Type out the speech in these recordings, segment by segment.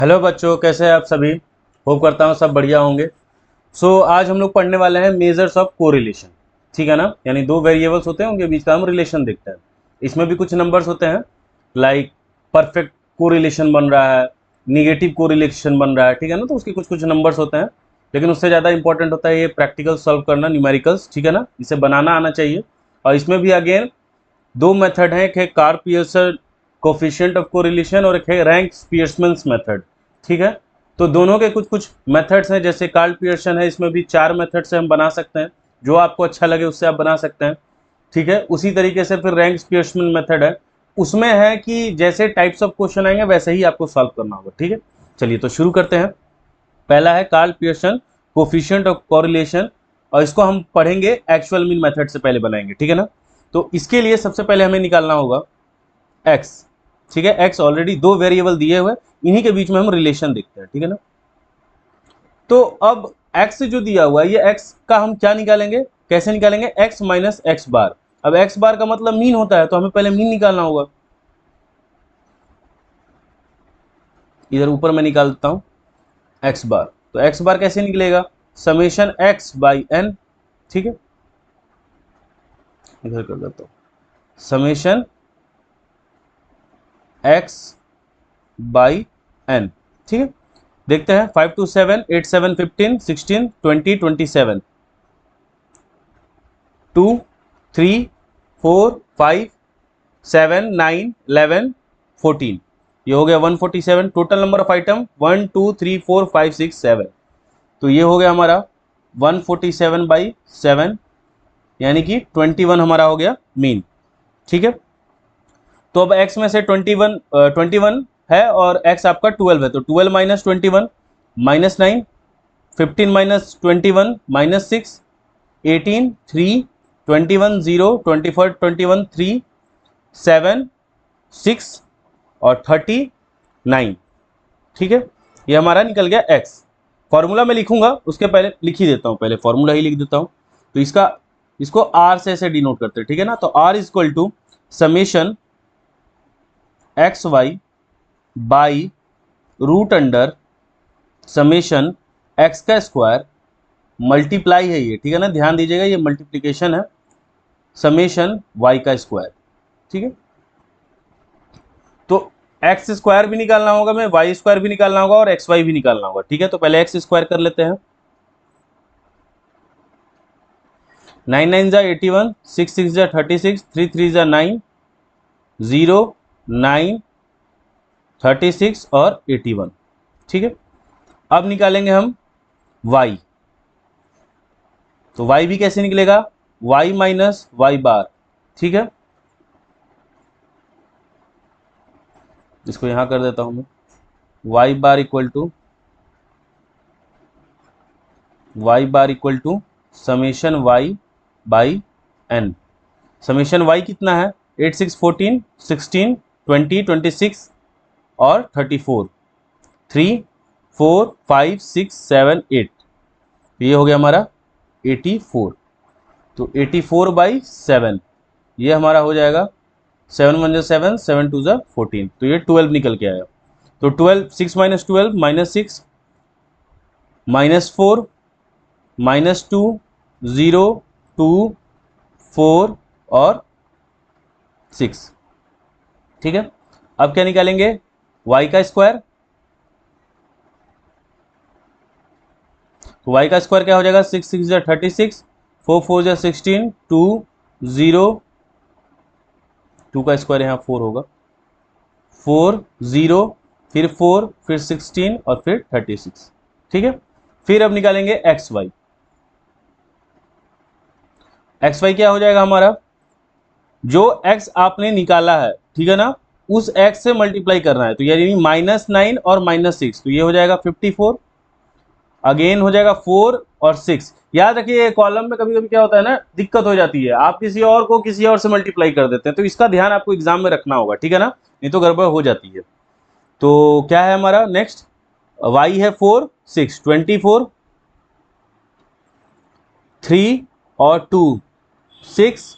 Hello बच्चों, कैसे हैं आप सभी। होप करता हूँ सब बढ़िया होंगे। आज हम लोग पढ़ने वाले हैं मेजर्स ऑफ कोरिलेशन। ठीक है ना, यानी दो वेरिएबल्स होते हैं, उनके बीच का हम रिलेशन देखते हैं। इसमें भी कुछ नंबर्स होते हैं, लाइक परफेक्ट कोरिलेशन बन रहा है, निगेटिव कोरिलेशन बन रहा है। ठीक है ना, तो उसके कुछ कुछ नंबर्स होते हैं। लेकिन उससे ज़्यादा इंपॉर्टेंट होता है ये प्रैक्टिकल सॉल्व करना, न्यूमेरिकल्स। ठीक है ना, इसे बनाना आना चाहिए। और इसमें भी अगेन दो मेथड हैं, एक है Karl Pearson coefficient of correlation और एक है रैंक स्पियर्समैन मेथड। ठीक है, तो दोनों के कुछ कुछ मेथड्स हैं। जैसे कार्ल पियर्सन है, इसमें भी चार मेथड से हम बना सकते हैं, जो आपको अच्छा लगे उससे आप बना सकते हैं। ठीक है, उसी तरीके से फिर रैंक स्पियर्समैन मेथड है, उसमें है कि जैसे टाइप्स ऑफ क्वेश्चन आएंगे वैसे ही आपको सॉल्व करना होगा। ठीक है, चलिए तो शुरू करते हैं। पहला है Karl Pearson coefficient of correlation, और इसको हम पढ़ेंगे एक्चुअल मीन मेथड से पहले बनाएंगे। ठीक है ना, तो इसके लिए सबसे पहले हमें निकालना होगा एक्स। ठीक है, एक्स ऑलरेडी दो वेरिएबल दिए हुए, इन्हीं के बीच में हम रिलेशन देखते हैं। ठीक है ना, तो अब एक्स जो दिया हुआ है, ये एक्स का हम क्या निकालेंगे, कैसे निकालेंगे, एक्स माइनस एक्स बार। अब एक्स बार का मतलब मीन होता है, तो हमें पहले मीन निकालना होगा। इधर ऊपर मैं निकाल देता हूं एक्स बार। तो एक्स बार कैसे निकलेगा, समेशन एक्स बाई एन। ठीक है, इधर कर देता हूं समेशन एक्स बाई एन। ठीक है, देखते हैं 5 2 7 8 7 15 16 20 27 2 3 4 5 7 9 11 14, ये हो गया 147। टोटल नंबर ऑफ आइटम 1 2 3 4 5 6 7, तो ये हो गया हमारा 147 बाई 7, यानी कि 21 हमारा हो गया मीन। ठीक है, तो अब x में से 21 है और x आपका 12 है, तो 12 माइनस 21 माइनस 9, 15 माइनस 21 माइनस 6, 18 3, 21 0, 24 21 3, 7 6 और 39। ठीक है, ये हमारा निकल गया x। फॉर्मूला में लिखूंगा, उसके पहले लिख ही देता हूं, पहले फॉर्मूला ही लिख देता हूं। तो इसको r से ऐसे डिनोट करते हैं। ठीक है ना, तो r is equal to summation X Y by root under summation X का स्क्वायर, मल्टीप्लाई है ये। ठीक है ना, ध्यान दीजिएगा ये मल्टीप्लीकेशन है, समेशन वाई का स्क्वायर। ठीक है, तो एक्स स्क्वायर भी निकालना होगा, मैं वाई स्क्वायर भी निकालना होगा और एक्स वाई भी निकालना होगा। ठीक है, तो पहले एक्स स्क्वायर कर लेते हैं। 9 9 जा 81, 6 6 जा 36, 3 3 जा 9, 0 9 36 और 81। ठीक है, अब निकालेंगे हम y। तो y भी कैसे निकलेगा, y माइनस वाई बार। ठीक है, इसको यहां कर देता हूं मैं, y bar equal to summation y by n। Summation y कितना है, 8 6 14 16 20 26 और 34, 3 4 5 6 7 8, ये हो गया हमारा 84। तो 84 बाई 7, ये हमारा हो जाएगा 7 1 जा 7, 7 2 जा 14, तो ये 12 निकल के आया। तो 12 6 माइनस 12 माइनस 6 माइनस 4 माइनस 2 0 2 4 और 6। ठीक है, अब क्या निकालेंगे, y का स्क्वायर। तो y का स्क्वायर क्या हो जाएगा, 6 6 जा 36, 4 4 जा 16, 2 0, 2 का स्क्वायर यहाँ 4 होगा, 4 0 फिर 4 फिर 16 और फिर 36। ठीक है, फिर अब निकालेंगे एक्स वाई। एक्स वाई क्या हो जाएगा हमारा, जो x आपने निकाला है, ठीक है ना, उस x से मल्टीप्लाई करना है, तो यानी -9 और -6, तो ये हो जाएगा 54। अगेन हो जाएगा 4 और 6। याद रखिए कॉलम में कभी कभी क्या होता है ना, दिक्कत हो जाती है, आप किसी और को किसी और से मल्टीप्लाई कर देते हैं, तो इसका ध्यान आपको एग्जाम में रखना होगा। ठीक है ना, नहीं तो गड़बड़ हो जाती है। तो क्या है हमारा नेक्स्ट, y है 4 6 24, 3 और 2 6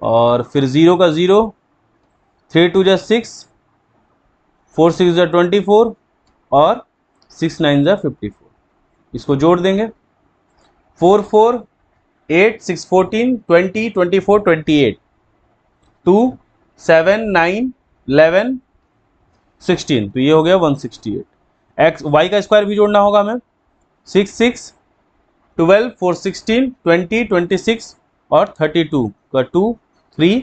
और फिर 0 का 0, 3 2 जा 6 4 6 ज़ा 24 और 6 9 ज़ा 54। इसको जोड़ देंगे 4 4 8 6 14 20 24 28 2 7 9 11 16, तो ये हो गया 168। एक्स वाई का स्क्वायर भी जोड़ना होगा हमें 6 6 12 4 16 20 26 और 32 का 2 3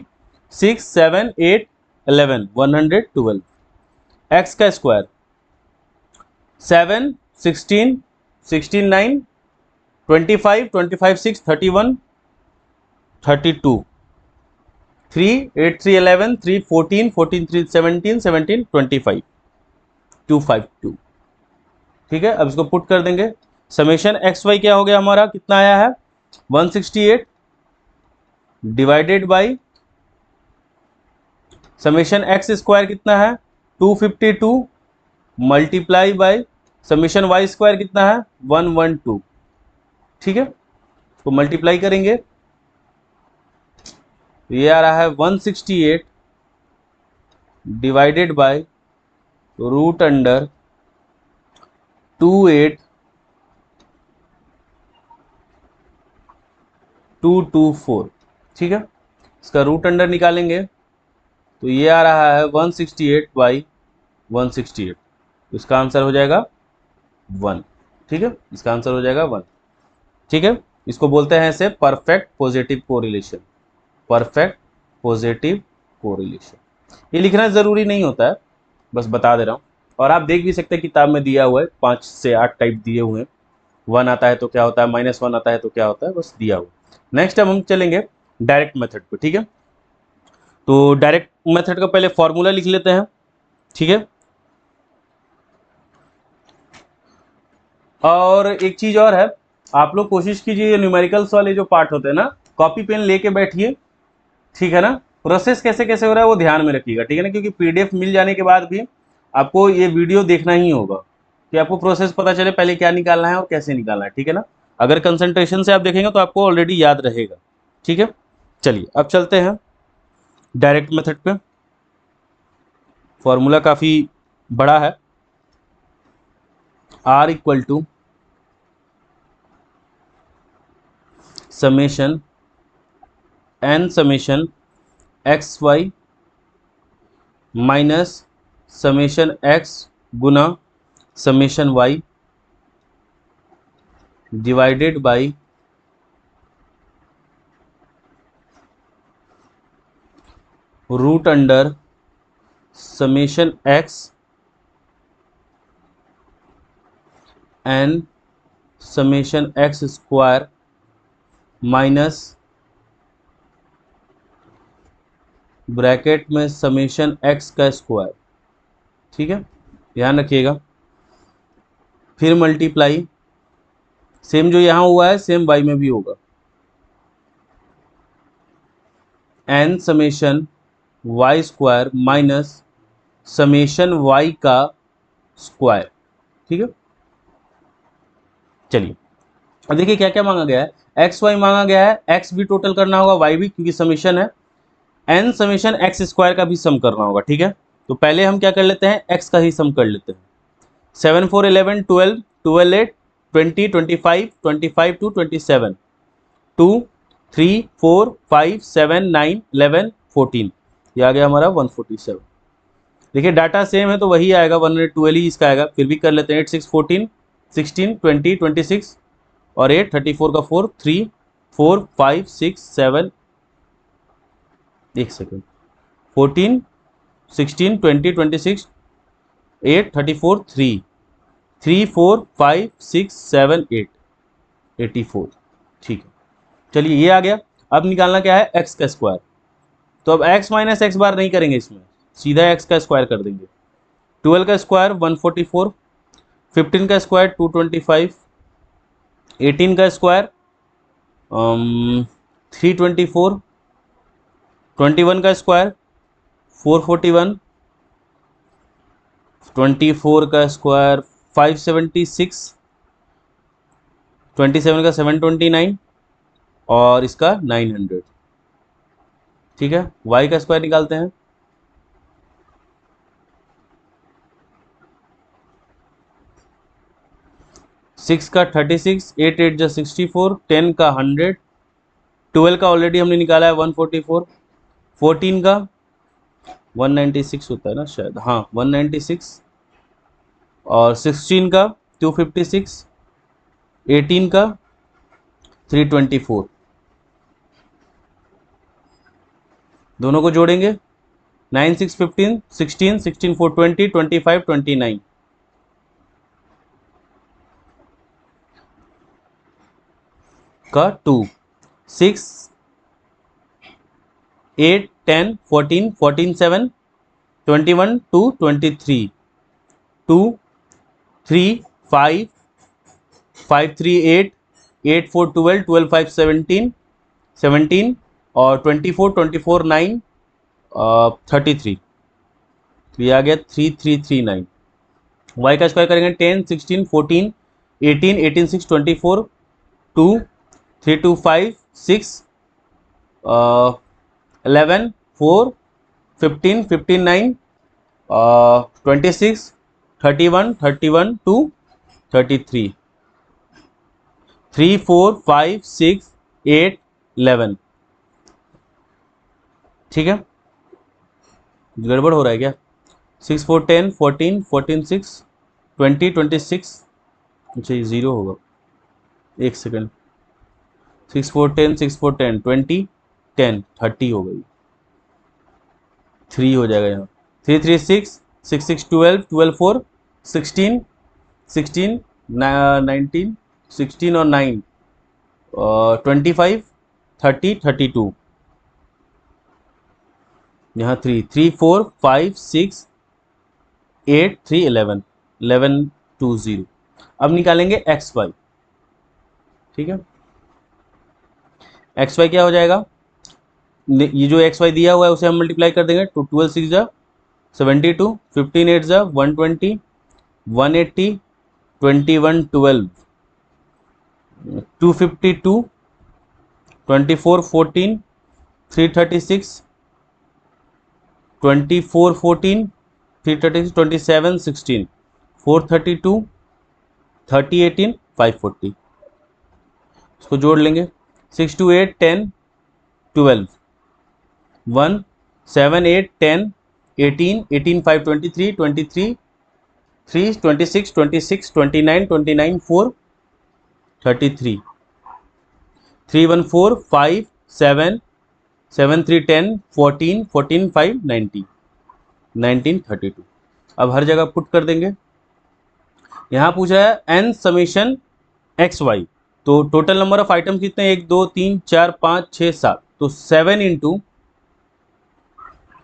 6 7 8 11 112। एक्स का स्क्वायर 7 16 16 9 25 25 6 31 32 3 8 3 11 3 14 14 3 17 17 25 252। ठीक है, अब इसको पुट कर देंगे। समेशन एक्स वाई क्या हो गया हमारा, कितना आया है 168 divided by summation X square कितना है 252 multiply by summation Y square कितना है 112। ठीक है, तो मल्टीप्लाई करेंगे तो ये आ रहा है 168 डिवाइडेड बाय रूट अंडर 28224। ठीक है, इसका रूट अंडर निकालेंगे तो ये आ रहा है 168 बाई 168, तो इसका आंसर हो जाएगा 1। ठीक है, इसका आंसर हो जाएगा 1। ठीक है, इसको बोलते हैं ऐसे perfect positive correlation. Perfect positive correlation ये लिखना जरूरी नहीं होता है, बस बता दे रहा हूँ। और आप देख भी सकते हैं किताब में दिया हुआ है 5 से 8 टाइप दिए हुए हैं। 1 आता है तो क्या होता है, -1 आता है तो क्या होता है, बस दिया हुआ। नेक्स्ट अब हम चलेंगे डायरेक्ट मेथड पे। ठीक है, तो डायरेक्ट मेथड का पहले फॉर्मूला लिख लेते हैं। ठीक है, और एक चीज और है, आप लोग कोशिश कीजिए न्यूमेरिकल्स वाले जो पार्ट होते हैं ना, कॉपी पेन लेके बैठिए। ठीक है ना, प्रोसेस कैसे कैसे हो रहा है वो ध्यान में रखिएगा। ठीक है ना, क्योंकि पीडीएफ मिल जाने के बाद भी आपको ये वीडियो देखना ही होगा कि आपको प्रोसेस पता चले पहले क्या निकालना है और कैसे निकालना है। ठीक है ना, अगर कंसंट्रेशन से आप देखेंगे तो आपको ऑलरेडी याद रहेगा। ठीक है, चलिए अब चलते हैं डायरेक्ट मेथड पे। फॉर्मूला काफ़ी बड़ा है। R equal to summation n summation X Y minus summation X गुना summation Y divided by root under summation X N summation X square minus bracket में समेशन एक्स का स्क्वायर। ठीक है, ध्यान रखिएगा। फिर मल्टीप्लाई, सेम जो यहाँ हुआ है सेम वाई में भी होगा, N summation Y square minus summation Y का स्क्वायर। ठीक है, चलिए अब देखिए क्या क्या मांगा गया है। एक्स वाई मांगा गया है, एक्स भी टोटल करना होगा, वाई भी, क्योंकि समेशन है। एन समेशन एक्स स्क्वायर का भी सम करना होगा। ठीक है, तो पहले हम क्या कर लेते हैं, एक्स का ही सम कर लेते हैं। 7 4 11 12 12 8 20 25 25 to 27 2 3 4 5 7 9 11 14, ये आ गया हमारा 147। देखिए डाटा सेम है तो वही आएगा 112 ही इसका आएगा। फिर भी कर लेते हैं 8 6 14 16 20 26 और 8 34 का 4 3 4 5 6 7 एक सेकेंड 14 16 20 26 8 34 3 3 4 5 6 7 8 84। ठीक है, चलिए ये आ गया। अब निकालना क्या है, एक्स का स्क्वायर। तो अब एक्स माइनस एक्स बार नहीं करेंगे, इसमें सीधा एक्स का स्क्वायर कर देंगे। 12 का स्क्वायर 144, 15 का स्क्वायर 225, 18 का स्क्वायर 324, 21 का स्क्वायर 441, 24 का स्क्वायर 576, 27 का 729 और इसका 900। ठीक है, वाई का स्क्वायर निकालते हैं। 6 का 36, 8 8 जा 64, 10 का 100, 12 का ऑलरेडी हमने निकाला है 144, 14 का 196 होता है ना शायद, हाँ 196, और 16 का 256, 18 का 324, दोनों को जोड़ेंगे 9 6 15, 16 16 4 20, 25 29, का 2, 6 8 10 14 14 7 21 2 23, 2 3 5 5 3 8 8 4 12 12 5 17 17, और 24 24 9 33, तो ये आ गया 3339। वाई का स्क्वायर करेंगे 10 16 14 18 18 6 24, 2 3 2 5 6 11 4 15 15 9 26 31 31 2 33, 3 4 5 6 8 11, ठीक है, गड़बड़ हो रहा है क्या? 6 4 10 14 14 6 20 26, अच्छा ये 0 होगा, एक सेकेंड, 6 4 10 6 4 10 20 10 30 हो गई, 3 हो जाएगा यहाँ, 3 3 6 6 6 12 12 4 16 16 19 16 और 9 25 30 32, यहाँ 3 3 4 5 6 8 3 11 11 2 0। अब निकालेंगे एक्स वाई, ठीक है, एक्स वाई क्या हो जाएगा, ये जो एक्स वाई दिया हुआ है उसे हम मल्टीप्लाई कर देंगे, तो 12 6 जा 72, 15 8 जा 120, 180, 21 12, 252, 24 14, 336, 24 14, 336, 27 16, 432, 30 18, 540, इसको जोड़ लेंगे, 6 2 8 10 12, 1 7 8 10 18 18 5 23 23 3 26 26 29 29 4 33, 3 1 4 5 7 7 3 10 14 14 5 90 19 32। अब हर जगह पुट कर देंगे। यहाँ पूछ रहा है n समेशन एक्स वाई, तो टोटल नंबर ऑफ आइटम कितने, 1 2 3 4 5 6 7, तो 7 इंटू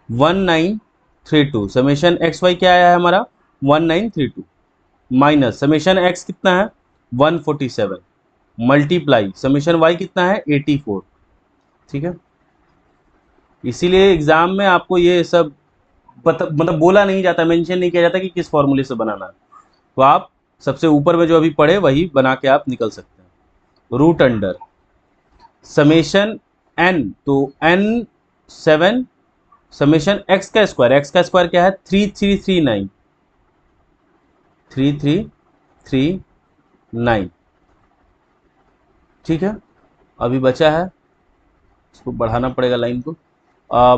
1932, समेशन एक्स वाई क्या आया है हमारा 1932, माइनस समेशन एक्स कितना है 147, मल्टीप्लाई समेशन वाई कितना है 84, ठीक है। इसीलिए एग्जाम में आपको ये सब मतलब बोला नहीं जाता, मेंशन नहीं किया जाता कि किस फॉर्मूले से बनाना है, तो आप सबसे ऊपर में जो अभी पढ़े वही बना के आप निकल सकते हैं। रूट अंडर समेशन एन, तो एन 7, समेशन एक्स का स्क्वायर क्या है 3339, 3339, ठीक है। अभी बचा है, इसको बढ़ाना पड़ेगा लाइन को,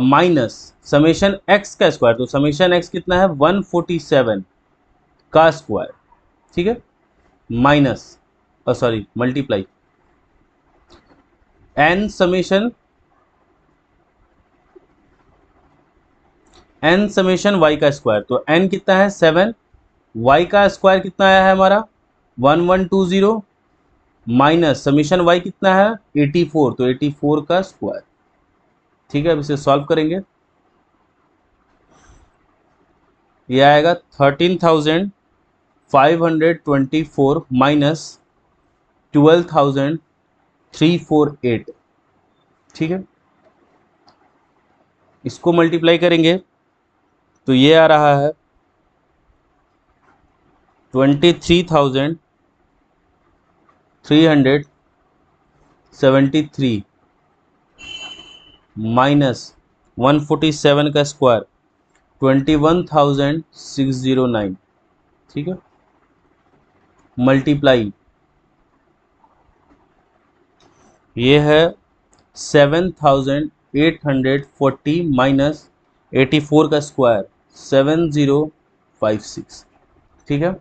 माइनस समेशन एक्स का स्क्वायर, तो समेशन एक्स कितना है 147 का स्क्वायर, ठीक है, minus sorry multiply N summation Y का स्क्वायर, तो एन कितना है 7, वाई का स्क्वायर कितना आया है हमारा 1120, माइनस समेशन वाई कितना है 84, तो 84 का स्क्वायर, ठीक है। अब इसे सॉल्व करेंगे, ये आएगा 13,524 माइनस 12,348, ठीक है। इसको मल्टीप्लाई करेंगे तो ये आ रहा है 23,373 माइनस 147 का स्क्वायर 21,609, ठीक है, मल्टीप्लाई ये है 7840 माइनस 84 का स्क्वायर 7056। ठीक है,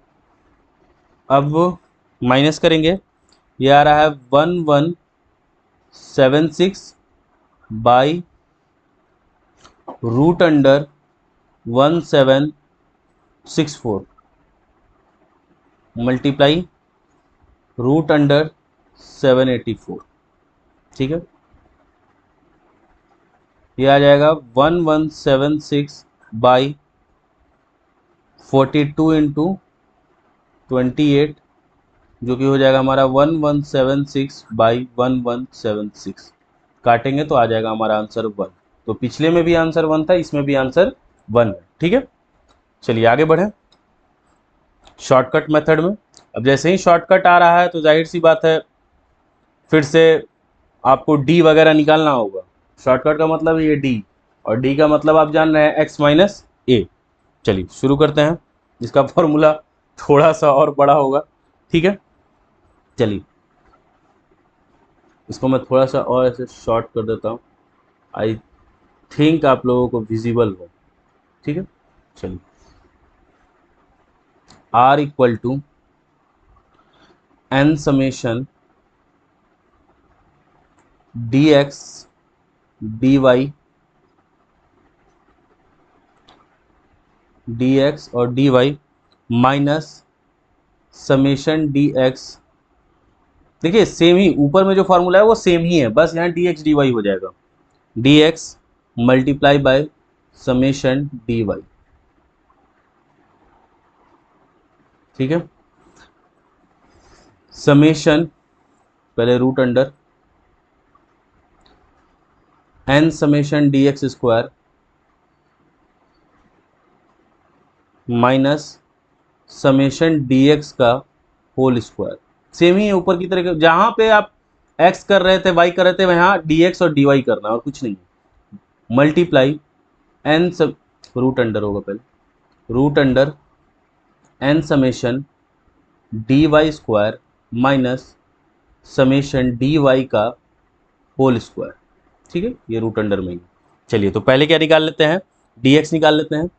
अब माइनस करेंगे, ये आ रहा है 1176 by root under 1764 multiply root under 784। ठीक है, ये आ जाएगा 1176 बाई 42 इंटू 28, जो कि हो जाएगा हमारा 1176 बाई 1176। काटेंगे तो आ जाएगा हमारा आंसर 1। तो पिछले में भी आंसर 1 था, इसमें भी आंसर 1 है। ठीक है, चलिए आगे बढ़ें शॉर्टकट मेथड में। अब जैसे ही शॉर्टकट आ रहा है तो जाहिर सी बात है फिर से आपको डी वगैरह निकालना होगा। शॉर्टकट का मतलब ये डी, और डी का मतलब आप जान रहे हैं एक्स माइनस ए। चलिए शुरू करते हैं, इसका फॉर्मूला थोड़ा सा और बड़ा होगा। ठीक है, चलिए इसको मैं थोड़ा सा और ऐसे शॉर्ट कर देता हूँ, आई थिंक आप लोगों को विजिबल हो। ठीक है, चलिए R equal to N summation D X D Y D X और D Y minus summation D X. देखिए सेम ही ऊपर में जो फॉर्मूला है वो सेम ही है, बस यहाँ डी एक्स डी वाई हो जाएगा। D X multiply by summation D Y. ठीक है, समेशन पहले root under N summation D X square minus summation D X का होल स्क्वायर। सेम ही है ऊपर की तरह, जहां पे आप एक्स कर रहे थे वाई कर रहे थे वहां डी एक्स और डी वाई करना और कुछ नहीं। मल्टीप्लाई एन सब रूट अंडर होगा पहले, root under N summation D Y square minus summation D Y का होल स्क्वायर। ठीक है, ये रूट अंडर में ही। चलिए तो पहले क्या निकाल लेते हैं, डी एक्स निकाल लेते हैं।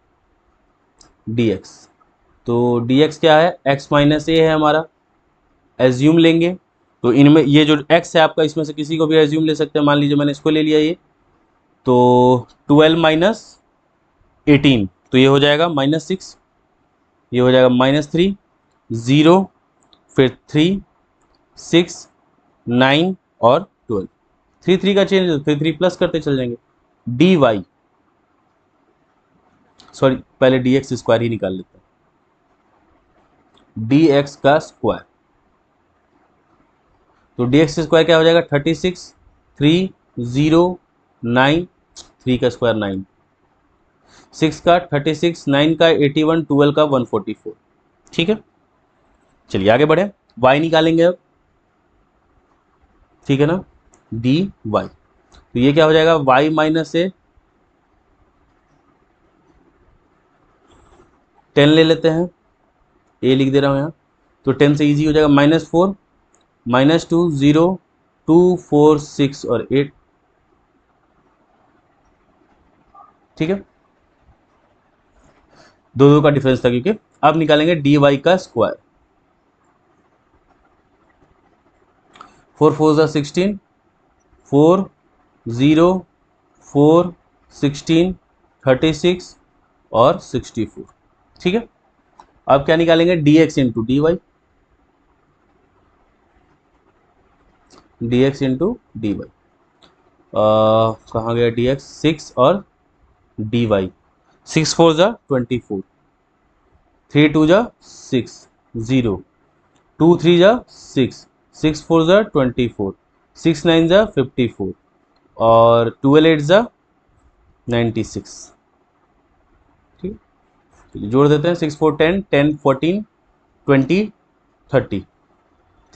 डी एक्स, तो डी एक्स क्या है, एक्स माइनस ए है हमारा, एज्यूम लेंगे। तो इनमें ये जो x है आपका, इसमें से किसी को भी एज्यूम ले सकते हैं। मान लीजिए मैंने इसको ले लिया ये, तो 12 माइनस 18, तो ये हो जाएगा -6, ये हो जाएगा -3, 0, फिर 3, 6, 9 और 12। 3 3 का चेंज है, फिर 3 प्लस करते चल जाएंगे। डी वाई, सॉरी पहले डी एक्स स्क्वायर ही निकाल लेते हैं। डी एक्स का स्क्वायर, तो डी एक्स स्क्वायर क्या हो जाएगा, 36, 3, 0, 9, 3 का स्क्वायर 9, 6 का 36, 9 का 81, 12 का 144। ठीक है, चलिए आगे बढ़े, y निकालेंगे अब। ठीक है ना, डी वाई, तो ये क्या हो जाएगा, y माइनस ए 10 ले लेते हैं, ए लिख दे रहा हूं यहाँ, तो 10 से इजी हो जाएगा, -4, -2, 0, 2, 4, 6 और 8। ठीक है, दो दो का डिफरेंस था क्योंकि। अब निकालेंगे डी वाई का स्क्वायर, 4 4 16, 4, 0, 4, 16, 36 और 64। ठीक है, अब क्या निकालेंगे, D X into D Y, D X into D Y, कहाँ गया डी एक्स, 6 और डी वाई, 6 4 जा 24, 3 2 जा 6, 0, 2 3 जा 6, 6 4 जा 24, 6 9 जा 54 और 12 8 जा 96। ठीक है, जोड़ देते हैं, 6 4 10, 10 14, 20, 30,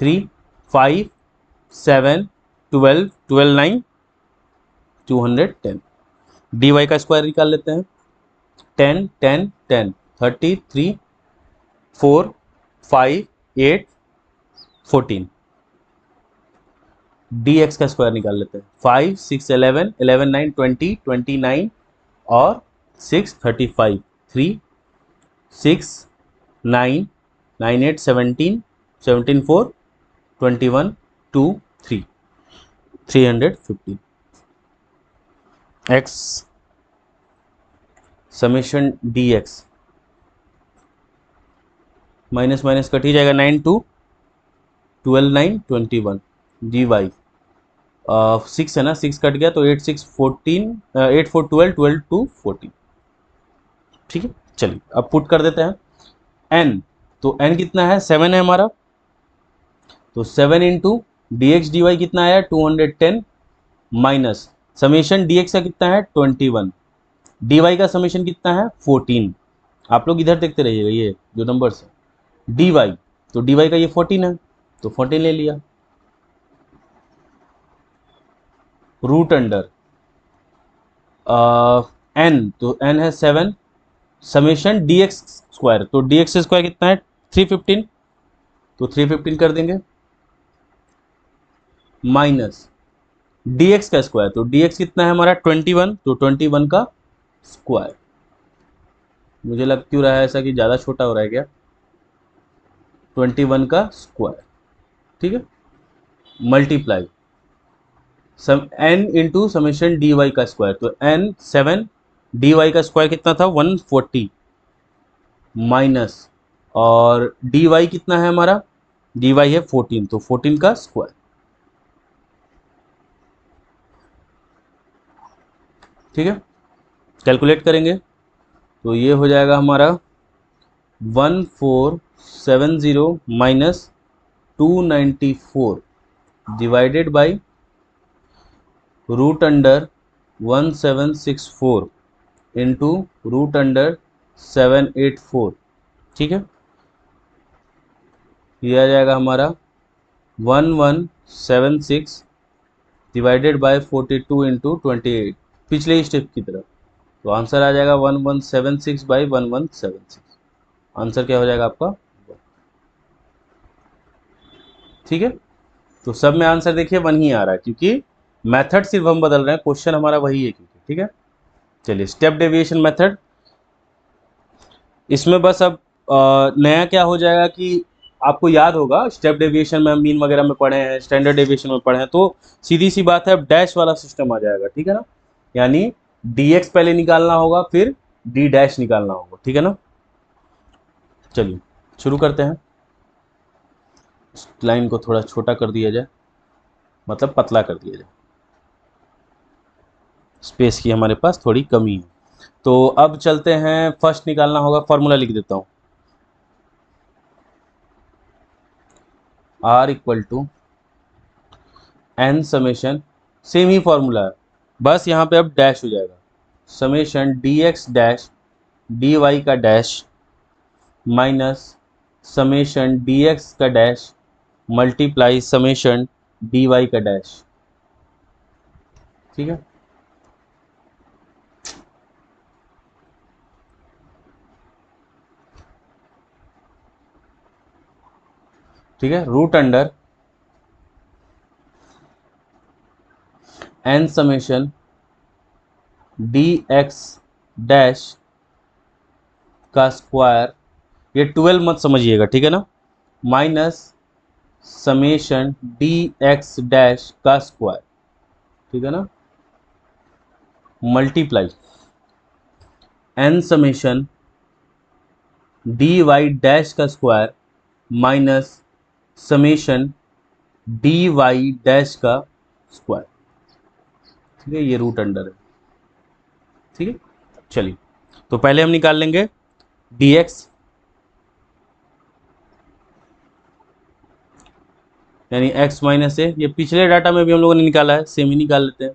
3 5 7 12, 12 9 210। डी वाई का स्क्वायर निकाल लेते हैं, 10 10 10, 30, 3, 4, 5, 8, 14। डी एक्स का स्क्वायर निकाल लेते हैं। 5 6 11 11 9 20 29 और 6 35 3 6 9 9 8 17 17 4 21 2 3 350 X summation D X minus minus cut ही जाएगा। 9 2 12 9 21 डी वाई 6 है ना, 6 कट गया तो 8 6 14 8 4 12 12 2 14। ठीक है, चलिए अब पुट कर देते हैं n। तो n कितना है, 7 है हमारा, तो 7 into D X D Y कितना आया 210 माइनस समेशन डी एक्स का कितना है 21, डी वाई का समेशन कितना है 14। आप लोग इधर देखते रहिएगा, ये जो नंबर्स है डी वाई, तो डी वाई का ये 14 है तो 14 ले लिया। रूट अंडर एन, तो एन है 7 समेशन डी एक्स स्क्वायर, तो डी एक्स स्क्वायर कितना है 315, तो 315 कर देंगे माइनस डी एक्स का स्क्वायर, तो डी एक्स कितना है हमारा 21, तो 21 का स्क्वायर। मुझे लग क्यों रहा है ऐसा कि ज़्यादा छोटा हो रहा है क्या, 21 का स्क्वायर। ठीक है, multiply sum N into summation D Y का स्क्वायर, तो एन 7 डी वाई का स्क्वायर कितना था 140 माइनस और डी वाई कितना है हमारा, डी वाई है 14, तो 14 का स्क्वायर। ठीक है, कैलकुलेट करेंगे तो ये हो जाएगा हमारा 1470 minus 294 divided by root under 1764 into root under 784। ठीक है, ये आ जाएगा हमारा 1176 डिवाइडेड बाय 42 इंटू 28, पिछले ही स्टेप की तरफ, तो आंसर आ जाएगा 1176 बाई 1176। आंसर क्या हो जाएगा आपका। ठीक है, तो सब में आंसर देखिए 1 ही आ रहा है क्योंकि मेथड सिर्फ हम बदल रहे हैं, क्वेश्चन हमारा वही है क्योंकि। ठीक है, चलिए स्टेप डेविएशन मेथड, इसमें बस अब नया क्या हो जाएगा कि आपको याद होगा स्टेप डेविएशन में हम मीन वगैरह में पढ़े हैं, स्टैंडर्ड डेविएशन में पढ़े हैं, तो सीधी सी बात है अब डैश वाला सिस्टम आ जाएगा। ठीक है ना, यानी डी एक्स पहले निकालना होगा फिर डी डैश निकालना होगा। ठीक है ना, चलिए शुरू करते हैं। लाइन को थोड़ा छोटा कर दिया जाए, मतलब पतला कर दिया जाए, स्पेस की हमारे पास थोड़ी कमी है। तो अब चलते हैं, फर्स्ट निकालना होगा, फॉर्मूला लिख देता हूँ, R equal to N summation, same ही फॉर्मूला है, बस यहाँ पे अब डैश हो जाएगा, summation D X dash D Y का dash minus summation D X का dash multiply summation D Y का डैश। ठीक है, ठीक है, root under N summation D X dash का स्क्वायर, ये 12 मत समझिएगा, ठीक है ना, minus summation D X dash का स्क्वायर, ठीक है ना, multiply N summation D Y dash का square minus summation D Y dash का स्क्वायर। ठीक है, ये रूट अंडर है। ठीक है, चलिए तो पहले हम निकाल लेंगे डी एक्स, यानी एक्स माइनस ए, ये पिछले डाटा में भी हम लोगों ने निकाला है, सेम ही निकाल लेते हैं।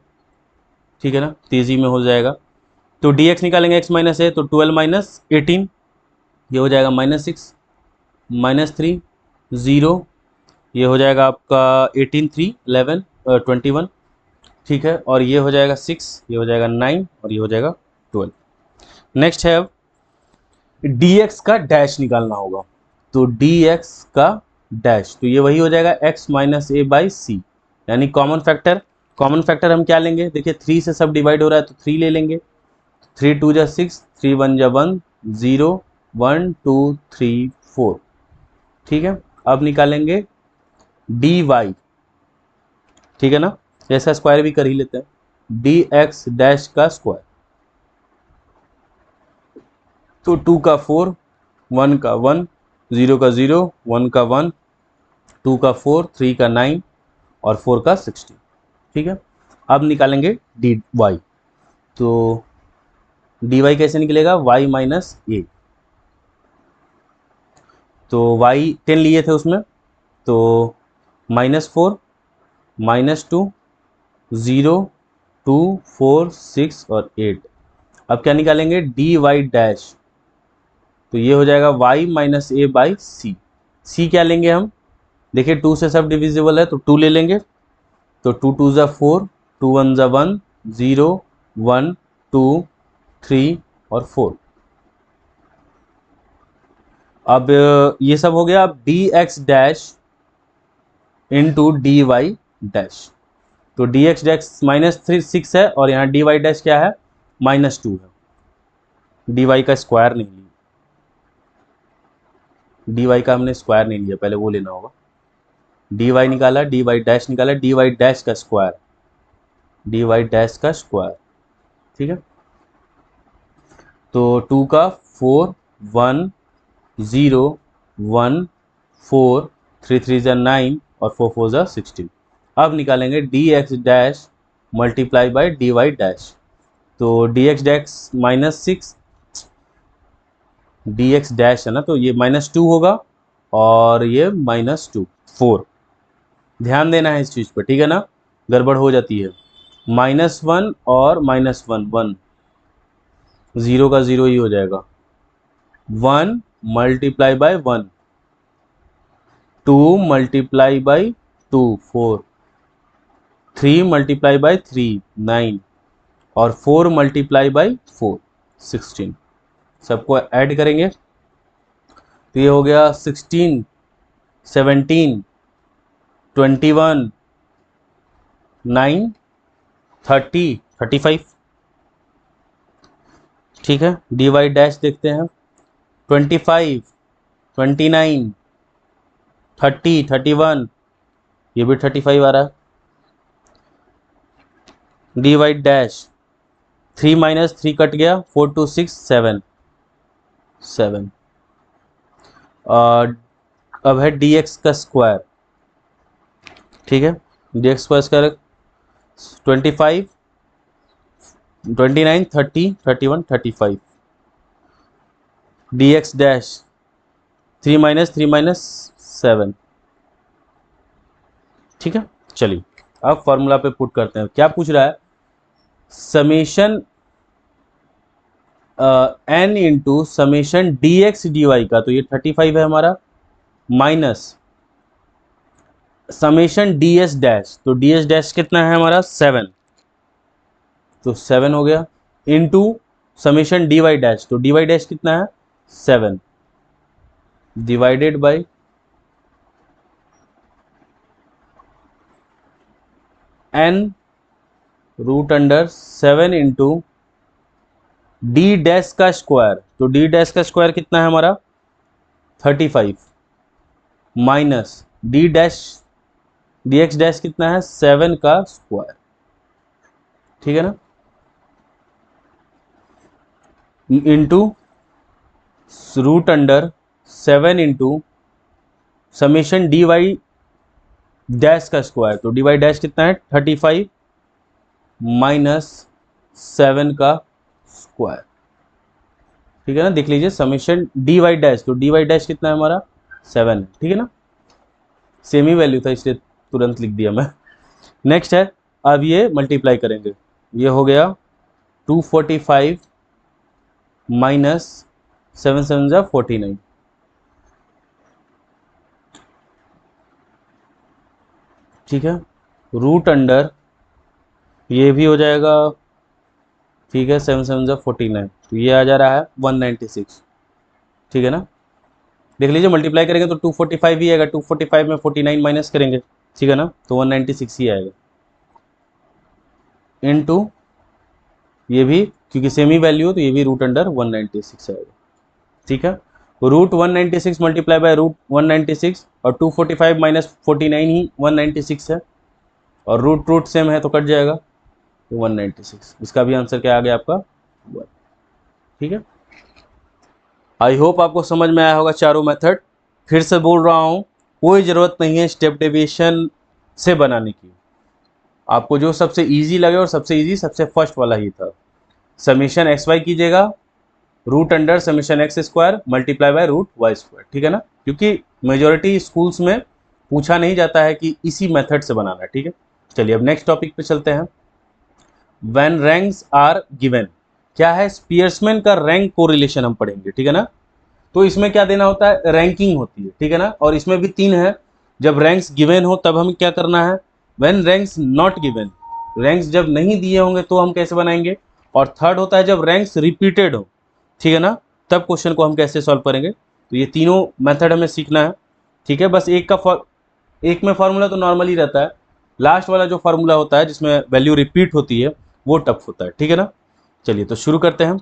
ठीक है ना, तेजी में हो जाएगा, तो डी एक्स निकालेंगे एक्स माइनस ए, तो 12 माइनस 18, ये हो जाएगा -6 -3 0, ये हो जाएगा आपका 18 3 11 21। ठीक है, और ये हो जाएगा 6, ये हो जाएगा 9 और ये हो जाएगा 12। नेक्स्ट है अब डी एक्स का डैश निकालना होगा, तो डी एक्स का डैश, तो ये वही हो जाएगा एक्स माइनस ए बाई सी, यानी कॉमन फैक्टर हम क्या लेंगे, देखिए 3 से सब डिवाइड हो रहा है तो 3 ले लेंगे, 3 2 जा 6, 3 1 जा 1, 0 1 2 3 4। ठीक है, अब निकालेंगे डी वाई, ठीक है ना, इसका स्क्वायर भी कर ही लेते हैं, डी एक्स डैश का स्क्वायर, तो 2 का 4, 1 का 1, 0 का 0, 1 का 1, 2 का 4, 3 का 9 और 4 का 16। ठीक है, अब निकालेंगे डी वाई, तो डी वाई कैसे निकलेगा, वाई माइनस ए, तो वाई 10 लिए थे उसमें, तो -4 -2 0 2 4 6 और 8। अब क्या निकालेंगे, डी वाई डैश, तो ये हो जाएगा y माइनस ए बाई सी। सी क्या लेंगे हम, देखिए 2 से सब डिविजिबल है तो 2 ले लेंगे, तो 2 2 ज़ा 4, 2 1 ज़ा 1, 0 1 2 3 और 4। अब ये सब हो गया, अब D X dash into D Y dash, तो डी एक्स डैश -6 है और यहाँ डी वाई डैश क्या है, -2 है, डी वाई का स्क्वायर नहीं लिया, डी वाई का हमने स्क्वायर नहीं लिया, पहले वो लेना होगा, डी वाई निकाला, डी वाई डैश निकाला, डी वाई डैश का स्क्वायर, डी वाई डैश का स्क्वायर। ठीक है, तो 2 का 4 1 0 1 4 3 3 ज़ा 9 और 4 4 ज़ा 16। अब निकालेंगे D X dash multiply by D Y dash, तो D X dash -6, D X dash है ना, तो ये -2 होगा और ये -2 4, ध्यान देना है इस चीज़ पर, ठीक है ना, गड़बड़ हो जाती है, -1 और -1 1, 0 का 0 ही हो जाएगा, 1 multiply by 1, 2 multiply by 2 4, 3 multiply by 3 9 और 4 मल्टीप्लाई बाई 4 16। सबको ऐड करेंगे तो ये हो गया 16 17 21 9 30 35। ठीक है, डी वाई डैश देखते हैं, 25 29 30 31, ये भी 35 आ रहा है, डी वाई डैश 3 - 3 कट गया, 4 2 6 7 7। अब है डी एक्स का स्क्वायर, ठीक है, डी एक्स का स्क्वायर 25 29 30 31 35, डी एक्स डैश 3 - 3 - 7। ठीक है, चलिए अब फॉर्मूला पे पुट करते हैं, क्या पूछ रहा है, summation N into summation D X D Y का, तो ये 35 है हमारा, minus summation D S dash, तो डी एस डैश कितना है हमारा 7, तो 7 हो गया, into summation D Y dash, तो डी वाई डैश कितना है 7, divided by n root under 7 into D dash का स्क्वायर, तो डी डैश का स्क्वायर कितना है हमारा 35, minus D dash D X dash कितना है 7 का स्क्वायर। ठीक है ना, into root under 7 into summation D Y dash का स्क्वायर, तो डी वाई डैश कितना है 35 माइनस 7 का स्क्वायर। ठीक है ना, देख लीजिए समेशन डी वाई डैश, तो डी वाई डैश कितना है हमारा 7, ठीक है ना, सेम ही वैल्यू था इसलिए तुरंत लिख दिया मैं। नेक्स्ट है, अब ये मल्टीप्लाई करेंगे, ये हो गया 245 माइनस 7 7 जा 49, ठीक है, रूट अंडर ये भी हो जाएगा, ठीक है, 7 7 जा 49, तो ये आ जा रहा है 196। ठीक है ना, देख लीजिए मल्टीप्लाई करेंगे तो 245 ही आएगा, 245 में 49 माइनस करेंगे ठीक है ना, तो 196 ही आएगा, इनटू ये भी क्योंकि सेम ही वैल्यू हो तो ये भी रूट अंडर 196 आएगा। ठीक है, तो रूट 196 मल्टीप्लाई बाय रूट 196 और 245 माइनस 49 ही 196 है, और रूट रूट सेम है तो कट जाएगा, तो 196। इसका भी आंसर क्या आ गया आपका 1। ठीक है, आई होप आपको समझ में आया होगा चारों मेथड। फिर से बोल रहा हूँ, कोई ज़रूरत नहीं है स्टेप डेविएशन से बनाने की, आपको जो सबसे इजी लगे, और सबसे इजी सबसे फर्स्ट वाला ही था। समीशन एक्स वाई कीजिएगा, root under summation X square multiply by root Y square. ठीक है ना, क्योंकि मेजोरिटी स्कूल्स में पूछा नहीं जाता है कि इसी मेथड से बनाना है। ठीक है, चलिए अब नेक्स्ट टॉपिक पे चलते हैं। व्हेन रैंक्स आर गिवन, क्या है, स्पीयर्समैन का रैंक कोरिलेशन हम पढ़ेंगे। ठीक है ना, तो इसमें क्या देना होता है, रैंकिंग होती है। ठीक है ना, और इसमें भी 3 है। जब रैंक्स गिवन हो तब हमें क्या करना है, when ranks not given, ranks जब नहीं दिए होंगे तो हम कैसे बनाएंगे, और थर्ड होता है जब रैंक्स रिपीटेड हो। ठीक है ना, तब क्वेश्चन को हम कैसे सॉल्व करेंगे। तो ये तीनों मेथड हमें सीखना है। ठीक है, बस एक में फार्मूला तो नॉर्मल ही रहता है, लास्ट वाला जो फार्मूला होता है जिसमें वैल्यू रिपीट होती है वो टफ होता है। ठीक है ना, चलिए तो शुरू करते हैं।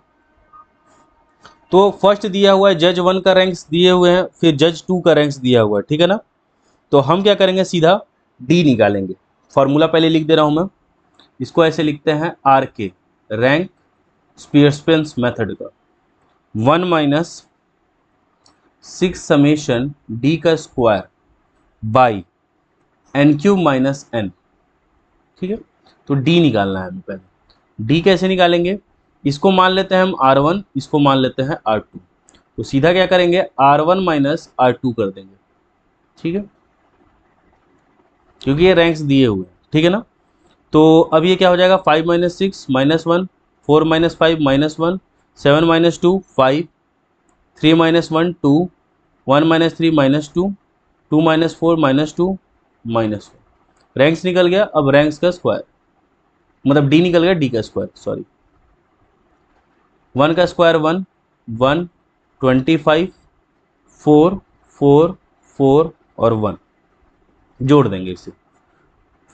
तो फर्स्ट दिया हुआ है जज 1 का रैंक्स दिए हुए हैं, फिर जज 2 का रैंक्स दिया हुआ है। ठीक है ना, तो हम क्या करेंगे, सीधा डी निकालेंगे। फॉर्मूला पहले लिख दे रहा हूं मैं, इसको ऐसे लिखते हैं आर के, रैंक स्पीयरस्पेंस मेथड का 1 माइनस 6 समेशन डी का square by N cube minus N. ठीक है, तो डी निकालना है हमें पहले। डी कैसे निकालेंगे, इसको मान लेते हैं हम R1, इसको मान लेते हैं R2, तो सीधा क्या करेंगे, R1 माइनस R2 कर देंगे। ठीक है, क्योंकि ये रैंक्स दिए हुए हैं। ठीक है ना, तो अब ये क्या हो जाएगा, 5 minus 6 minus 1, 4 minus 5 minus 1, 7 minus 2 5, 3 minus 1 2, 1 minus 3 minus 2, 2 minus 4 minus 2 minus 1। Ranks निकल गया, अब रैंक्स का स्क्वायर, मतलब डी निकल गया, डी का स्क्वायर सॉरी। 1 का स्क्वायर 1, 1, 25, 4, 4, 4 और 1 जोड़ देंगे इसे,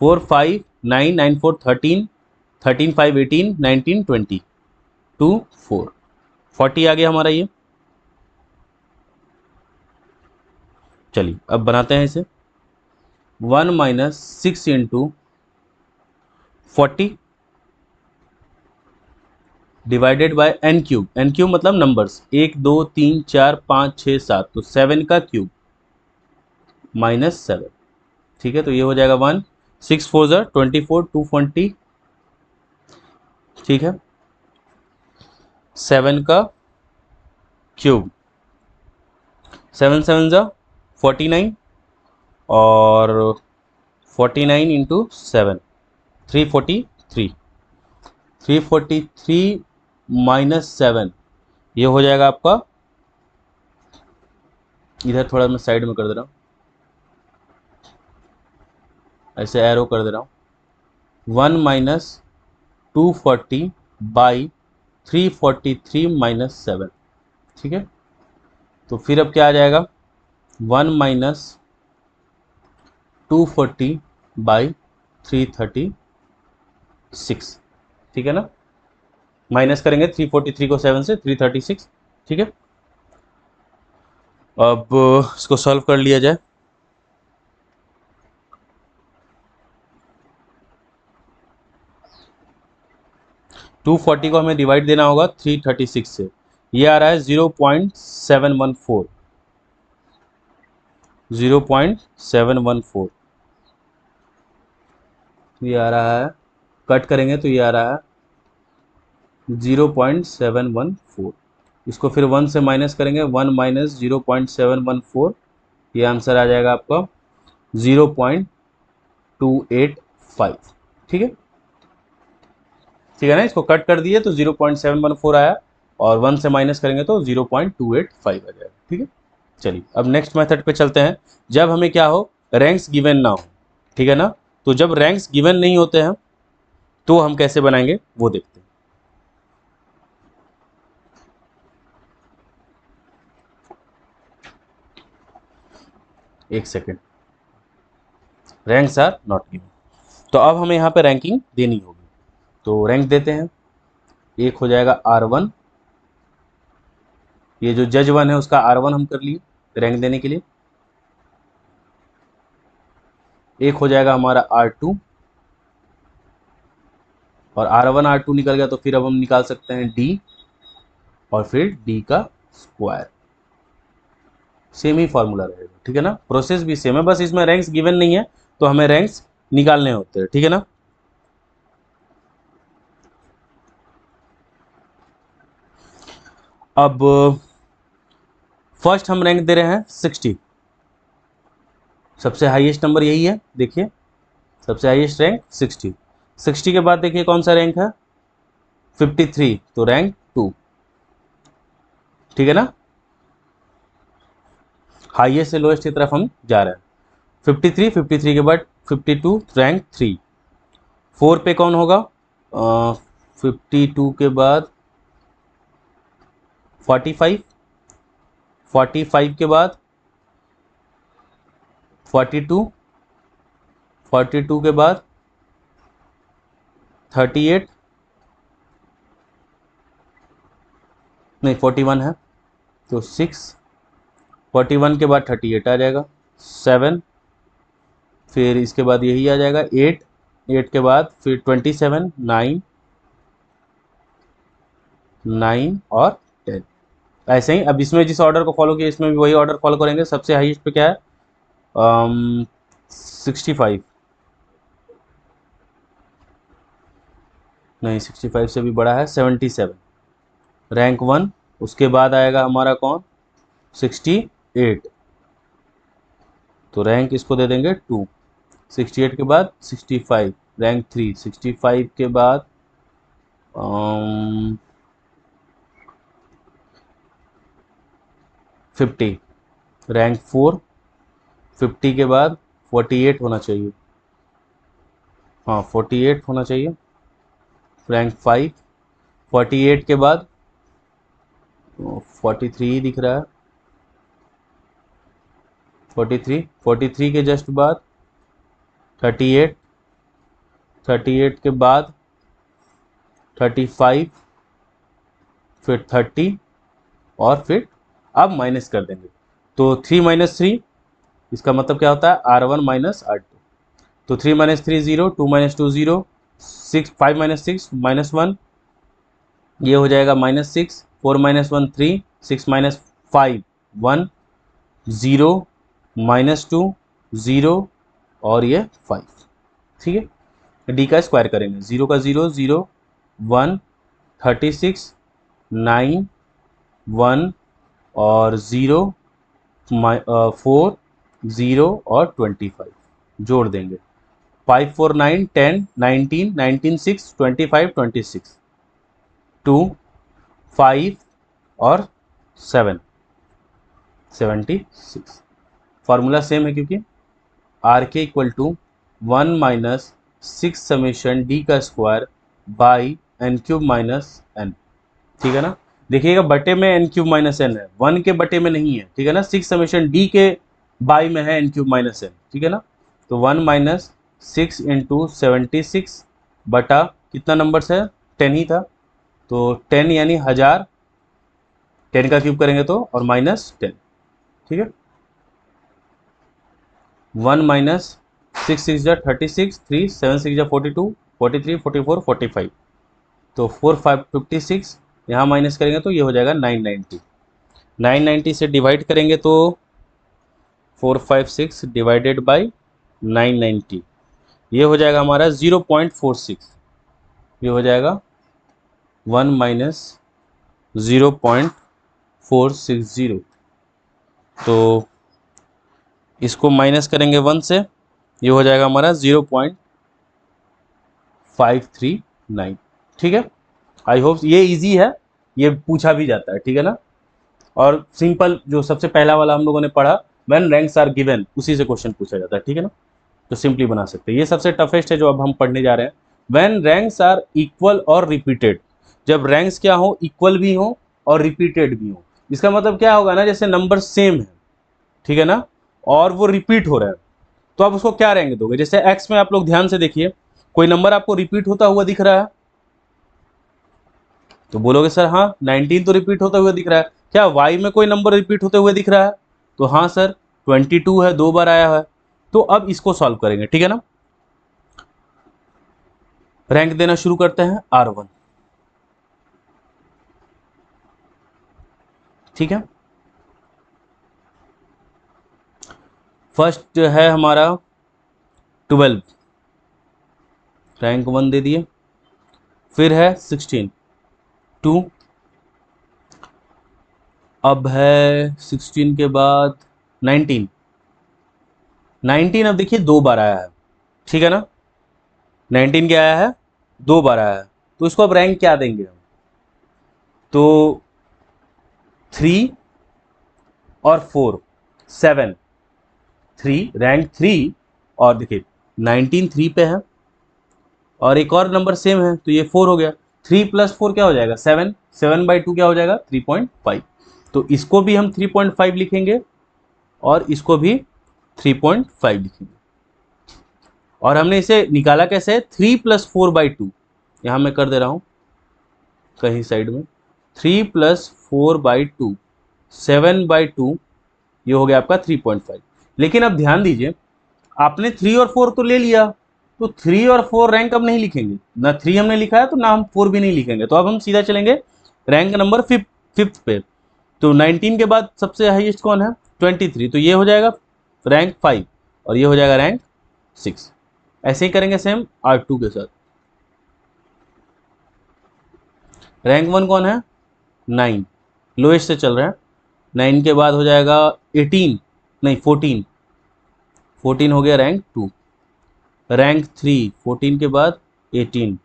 4 5 9 9 4 13, 13 5 18 19 20 2 4 40 आ गया हमारा ये। चलिए अब बनाते हैं इसे, 1 minus 6 into 40 divided by N cube, N cube मतलब नंबर्स 1 2 3 4 5 6 7, तो 7 का क्यूब माइनस 7। ठीक है, तो ये हो जाएगा 1, 6 4 ज़ा 24, 220। ठीक है, 7 का क्यूब, 7 7 ज़ा 49, और 49 इंटू 7 343, 343 माइनस 7, ये हो जाएगा आपका, इधर थोड़ा मैं साइड में कर दे रहा हूँ, ऐसे एरो कर दे रहा हूँ, 1 माइनस 240 बाई 343 माइनस 7। ठीक है, तो फिर अब क्या आ जाएगा, 1 माइनस 240 बाई 336। ठीक है ना, माइनस करेंगे 343 को 7 से, 336। ठीक है, अब इसको सॉल्व कर लिया जाए। टू फोर्टी को हमें डिवाइड देना होगा 336 से, ये आ रहा है 0.714, 0.714 ये आ रहा है, कट करेंगे तो ये आ रहा है 0.714। इसको फिर 1 से माइनस करेंगे, 1 माइनस 0.714, ये आंसर आ जाएगा आपका 0.285। ठीक है, ठीक है ना, इसको कट कर दिए तो 0.714 आया, और 1 से माइनस करेंगे तो 0.285 आ जाएगा। ठीक है, चलिए अब नेक्स्ट मेथड पे चलते हैं। जब हमें क्या हो, रैंक्स गिवन ना हो। ठीक है ना, तो जब रैंक्स गिवन नहीं होते हैं तो हम कैसे बनाएंगे वो देखते हैं। एक second, ranks are not given. तो अब हमें यहाँ पे रैंकिंग देनी होगी, तो रैंक देते हैं। एक हो जाएगा R1, ये जो जज 1 है उसका R1 हम कर लिए रैंक देने के लिए। एक हो जाएगा हमारा R2, और R1 R2 निकल गया तो फिर अब हम निकाल सकते हैं D, और फिर D का स्क्वायर। सेम ही फॉर्मूला रहेगा, ठीक है ना, प्रोसेस भी सेम है, बस इसमें रैंक्स गिवन नहीं है तो हमें रैंक्स निकालने होते हैं, ठीक है ना। अब फर्स्ट हम रैंक दे रहे हैं 60, सबसे हाईएस्ट नंबर यही है, देखिए सबसे हाईएस्ट रैंक 60। 60 के बाद देखिए कौन सा रैंक है 53, तो रैंक 2, ठीक है ना, हाईएस्ट से लोएस्ट की तरफ हम जा रहे हैं। 53 के बाद 52, रैंक 3। 4 पे कौन होगा 52 के बाद 45, 45 के बाद 42, 42 के बाद 38, नहीं 41 है तो 6, 41 के बाद 38 आ जाएगा 7, फिर इसके बाद यही आ जाएगा 8, 8 के बाद फिर 27, 9, 9 और 10। ऐसे ही अब इसमें जिस ऑर्डर को फॉलो किया इसमें भी वही ऑर्डर फॉलो करेंगे। सबसे हाईएस्ट पे क्या है 65, नहीं 65 से भी बड़ा है 77, रैंक 1। उसके बाद आएगा हमारा कौन 68, तो रैंक इसको दे देंगे 2। 68 के बाद 65, रैंक 3। 65 के बाद 50, रैंक 4। 50 के बाद 48 होना चाहिए, हाँ 48 होना चाहिए, रैंक 5। 48 के बाद 43 दिख रहा है, 43 के जस्ट बाद 38, 38 के बाद 35, फिर 30, और फिर अब माइनस कर देंगे तो 3 माइनस 3, इसका मतलब क्या होता है R1 माइनस R2, तो 3 माइनस 3 0, 2 माइनस 2 0, 6, 5 माइनस 6 माइनस 1, ये हो जाएगा माइनस 6, 4 माइनस 1 3, 6 माइनस 5 1, 0 माइनस 2 0, और ये 5, ठीक है। डी का स्क्वायर करेंगे, 0 का 0 0, 1, 36, 9, 1 और 0, 4, 0 और 25 जोड़ देंगे, 5 4 9 10 19 19 6 25 26, 2 5 और 7 76। फार्मूला सेम है क्योंकि आर के equal to 1 minus 6 summation D का square by N cube minus N, ठीक है ना। देखिएगा बटे में एन क्यूब माइनस एन है, 1 के बटे में नहीं है, ठीक है ना। 6 समेशन डी के बाई में है एन क्यूब माइनस एन, ठीक है ना। तो 1 माइनस 6 इंटू 76 बटा कितना नंबर है 10 ही था, तो 10 यानी 1000, 10 का क्यूब करेंगे तो और माइनस 10, ठीक है। 1 माइनस 6 6 जा 36, 3 7 6 जा 42, 43 44 45, तो 4 5 56, यहाँ माइनस करेंगे तो ये हो जाएगा 990। 990 से डिवाइड करेंगे तो 456 डिवाइडेड बाई 990, ये हो जाएगा हमारा 0.46, ये हो जाएगा 1 माइनस 0.460, तो इसको माइनस करेंगे 1 से, ये हो जाएगा हमारा 0.539, ठीक है। आई होप ये इजी है, ये पूछा भी जाता है, ठीक है ना। और सिंपल जो सबसे पहला वाला हम लोगों ने पढ़ा व्हेन रैंक्स आर गिवन, उसी से क्वेश्चन पूछा जाता है, ठीक है ना, तो सिंपली बना सकते हैं। ये सबसे टफेस्ट है जो अब हम पढ़ने जा रहे हैं, व्हेन रैंक्स आर इक्वल और रिपीटेड, जब रैंक्स क्या हो इक्वल भी हो और रिपीटेड भी हो। इसका मतलब क्या होगा ना, जैसे नंबर सेम है, ठीक है ना, और वो रिपीट हो रहा है, तो आप उसको क्या रैंक दोगे? जैसे एक्स में आप लोग ध्यान से देखिए, कोई नंबर आपको रिपीट होता हुआ दिख रहा है तो बोलोगे सर हाँ 19 तो रिपीट होता हुआ दिख रहा है। क्या वाई में कोई नंबर रिपीट होते हुए दिख रहा है? तो हाँ सर 22 है, 2 बार आया है। तो अब इसको सॉल्व करेंगे, ठीक है ना। रैंक देना शुरू करते हैं R1, ठीक है। फर्स्ट है हमारा 12, रैंक 1 दे दिए। फिर है 16, 2। अब है 16 के बाद 19, 19 अब देखिए 2 बार आया है, ठीक है ना। 19 क्या आया है? 2 बार आया है। तो इसको अब रैंक क्या देंगे हम? तो 3 और 4, 7, 3, रैंक 3। और देखिए 19 3 पे है और एक और नंबर सेम है तो ये 4 हो गया। 3 + 4 क्या हो जाएगा? 7, 7/2 क्या हो जाएगा? 3.5। तो इसको भी हम 3.5 लिखेंगे और इसको भी 3.5 लिखेंगे। और हमने इसे निकाला कैसे? 3 + 4/2, यहाँ मैं कर दे रहा हूँ कहीं साइड में। 3 + 4/2, 7/2, ये हो गया आपका 3.5। लेकिन अब ध्यान दीजिए, आपने 3 और 4 तो ले लिया, तो 3 और 4 रैंक अब नहीं लिखेंगे, ना 3 हमने लिखा है तो ना हम 4 भी नहीं लिखेंगे। तो अब हम सीधा चलेंगे रैंक नंबर 5th पे। तो 19 के बाद सबसे हाईएस्ट कौन है? 23। तो ये हो जाएगा रैंक 5 और ये हो जाएगा रैंक 6। ऐसे ही करेंगे सेम R2 के साथ। रैंक 1 कौन है? 9, लोएस्ट से चल रहा है। 9 के बाद हो जाएगा 18, नहीं 14, 14 हो गया रैंक 2। रैंक 3, 14 के बाद 18,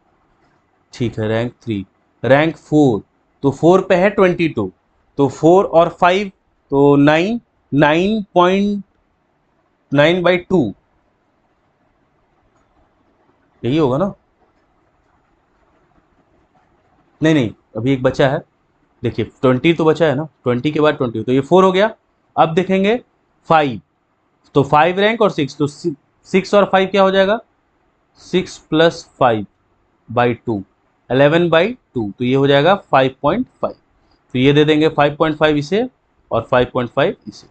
ठीक है रैंक 3। रैंक 4, तो 4 पे है 22, तो 4 और 5 तो 9, 9.9/2, यही होगा ना। नहीं नहीं, अभी एक बचा है, देखिए 20 तो बचा है ना, 20 के बाद 20 तो ये 4 हो गया। अब देखेंगे 5, तो 5 रैंक और 6, तो 6 और 5 क्या हो जाएगा? 6 + 5/2, 11/2, तो ये हो जाएगा 5.5। तो ये दे देंगे 5.5 इसे और 5.5 इसे,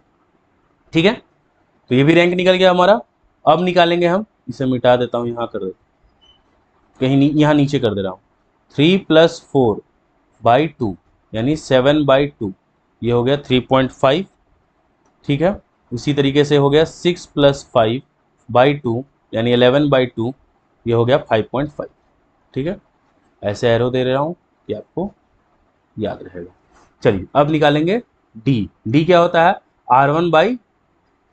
ठीक है। तो ये भी रैंक निकल गया हमारा। अब निकालेंगे हम, इसे मिटा देता हूँ, यहाँ कर दे, कहीं यहाँ नीचे कर दे रहा हूँ। 3 + 4/2 यानी 7/2, ये हो गया 3.5, ठीक है। उसी तरीके से हो गया 6 + 5/2 यानी 11/2, ये हो गया 5.5, ठीक है। ऐसे एरो दे रहा हूँ कि आपको याद रहेगा। चलिए अब निकालेंगे डी। डी क्या होता है? R1 by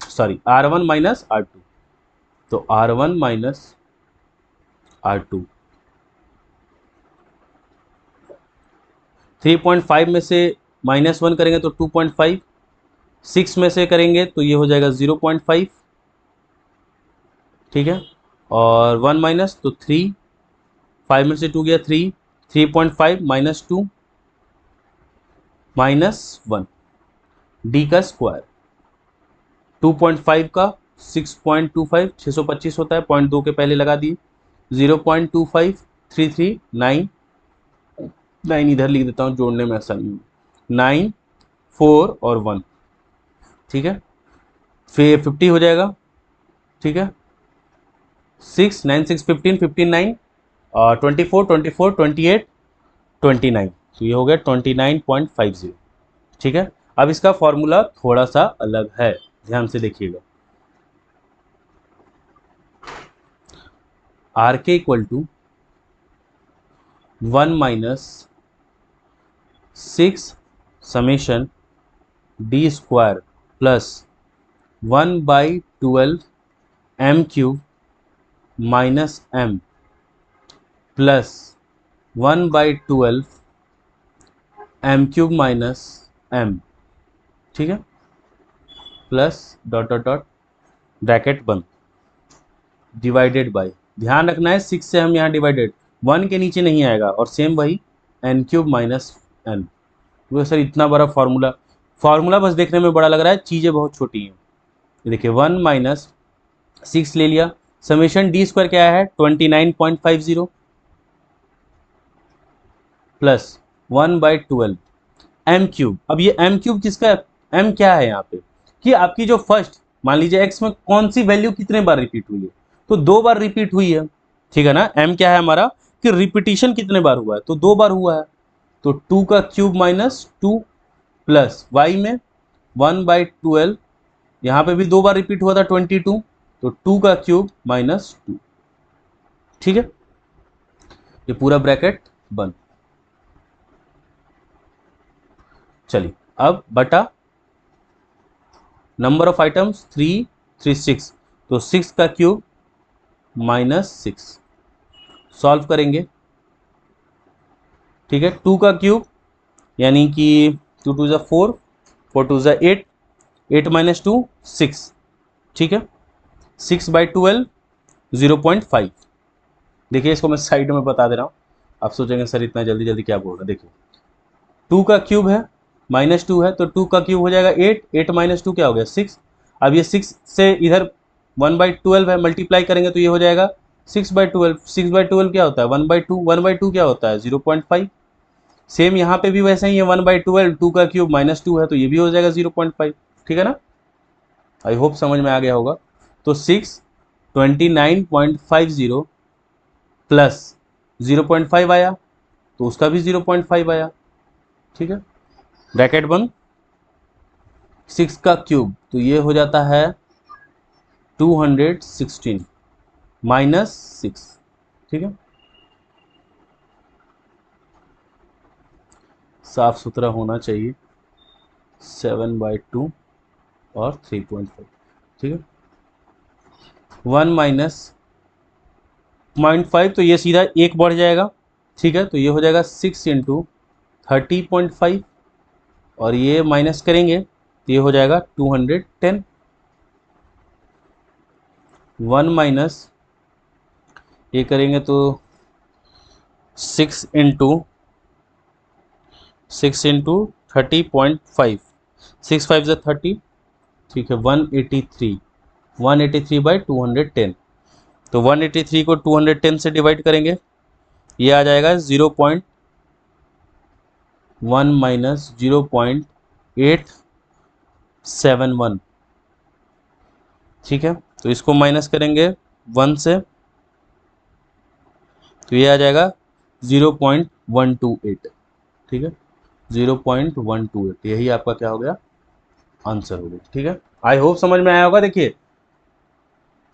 R1 - R2। तो R1 - R2, 3.5 में से -1 करेंगे तो 2.5, 6 में से करेंगे तो ये हो जाएगा 0.5, ठीक है। और 1 माइनस तो 3, 5 में से 2 गया 3, 3.5 - 2 -1, डी का स्क्वायर। 2.5 का 6.25, 625 होता है, 0.2 के पहले लगा दिए। 0.25, 339, 9 इधर लिख देता हूँ, जोड़ने में आसानी हो। 9, 4 और 1, ठीक है। फिर 50 हो जाएगा, ठीक है। 6, 9, 6, 15, 15, 9 और 24, 24, 28, 29, तो ये हो गया 29.50, ठीक है। अब इसका फॉर्मूला थोड़ा सा अलग है, ध्यान से देखिएगा। आर के equal to 1 - 6 summation D square plus 1/12 m³ -m plus 1/12 m³ -m, ठीक है, plus dot dot dot bracket बंद, डिवाइडेड बाय, ध्यान रखना है 6 से हम यहाँ डिवाइडेड, 1 के नीचे नहीं आएगा, और सेम वही n³ -n। वो सर इतना बड़ा फार्मूला बस देखने में बड़ा लग रहा है, चीज़ें बहुत छोटी हैं। ये देखिए 1 - 6 ले लिया, समेशन डी स्क्वायर क्या है 29.50 प्लस 1/12 एम क्यूब। अब ये एम क्यूब किसका, एम क्या है यहाँ पे कि आपकी जो फर्स्ट, मान लीजिए एक्स में कौन सी वैल्यू कितने बार रिपीट हुई है, तो 2 बार रिपीट हुई है, ठीक है ना। एम क्या है हमारा कि रिपीटिशन कितने बार हुआ है, तो 2 बार हुआ है, तो 2 का क्यूब माइनस 2 प्लस वाई में 1/12, यहाँ पे भी 2 बार रिपीट हुआ था 22, तो 2 का क्यूब माइनस 2, ठीक है। ये पूरा ब्रैकेट बंद। चलिए अब बटा नंबर ऑफ आइटम्स 3 3 6, तो 6 का क्यूब माइनस 6, सॉल्व करेंगे, ठीक है। 2 का क्यूब यानी कि 2 2 ज़ा 4, 4 2 ज़ा 8, 8 माइनस 2 6, ठीक है। 6/12 0.5। देखिए इसको मैं साइड में बता दे रहा हूँ, आप सोचेंगे सर इतना जल्दी जल्दी क्या बोल रहा है। देखिए 2 का क्यूब है माइनस 2 है, तो 2 का क्यूब हो जाएगा 8, 8 माइनस 2 क्या हो गया 6। अब ये 6 से इधर 1/12 है, मल्टीप्लाई करेंगे तो ये हो जाएगा 6/12। 6/12 क्या होता है 1/2, 1/2 क्या होता है 0.5। सेम यहाँ पे भी वैसे ही है 1/12, 2 का क्यूब माइनस 2 है, तो ये भी हो जाएगा 0.5, ठीक है ना। आई होप समझ में आ गया होगा। तो 6 29.50 प्लस 0.5 आया, तो उसका भी 0.5 आया, ठीक है। ब्रैकेट बंद। 6 का क्यूब तो ये हो जाता है 216 माइनस 6, ठीक है। साफ सुथरा होना चाहिए, 7/2 और 3.5, ठीक है। 1 माइनस 0.5, तो ये सीधा 1 बढ़ जाएगा, ठीक है। तो ये हो जाएगा 6 इंटू 30.5, और ये माइनस करेंगे तो ये हो जाएगा 210। 1 माइनस ये करेंगे तो 6 इंटू 30.5, 6 5 ज़ा 30, ठीक है। 183, 183/210, तो 183 को 210 से डिवाइड करेंगे, ये आ जाएगा 0.1 माइनस 0.871, ठीक है। तो इसको माइनस करेंगे 1 से, तो ये आ जाएगा 0.128, ठीक है। 0.128, यही आपका क्या हो गया आंसर हो गया, ठीक है। आई होप समझ में आया होगा। देखिए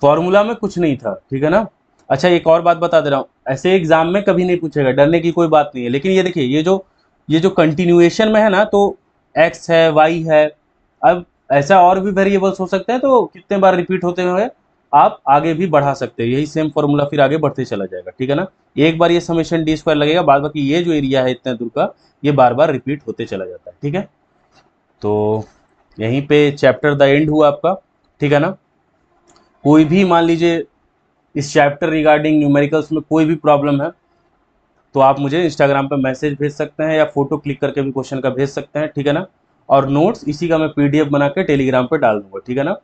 फॉर्मूला में कुछ नहीं था, ठीक है ना। अच्छा एक और बात बता दे रहा हूँ, ऐसे एग्जाम में कभी नहीं पूछेगा, डरने की कोई बात नहीं है। लेकिन ये देखिए ये जो कंटिन्यूएशन में है ना, तो x है y है, अब ऐसा और भी वेरिएबल्स हो सकते हैं, तो कितने बार रिपीट होते हुए आप आगे भी बढ़ा सकते हैं, यही सेम फॉर्मूला फिर आगे बढ़ते चला जाएगा, ठीक है ना। एक बार ये समेशन डी स्क्वायर लगेगा, बाद बाकी ये जो एरिया है इतने दूर का, ये बार बार रिपीट होते चला जाता है, ठीक है। तो यहीं पे चैप्टर द एंड हुआ आपका, ठीक है ना। कोई भी मान लीजिए इस चैप्टर रिगार्डिंग न्यूमेरिकल्स में कोई भी प्रॉब्लम है, तो आप मुझे इंस्टाग्राम पे मैसेज भेज सकते हैं, या फोटो क्लिक करके भी क्वेश्चन का भेज सकते हैं, ठीक है ना। और नोट्स इसी का मैं पीडीएफ बना के टेलीग्राम पे डाल दूंगा, ठीक है ना।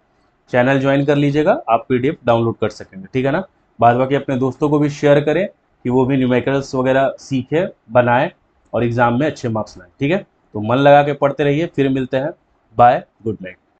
चैनल ज्वाइन कर लीजिएगा, आप पीडीएफ डाउनलोड कर सकेंगे, ठीक है ना। बाद बाकी अपने दोस्तों को भी शेयर करें कि वो भी न्यूमेरिकल्स वगैरह सीखे, बनाए और एग्जाम में अच्छे मार्क्स लाएं, ठीक है। तो मन लगा के पढ़ते रहिए, फिर मिलते हैं, बाय, गुड नाइट।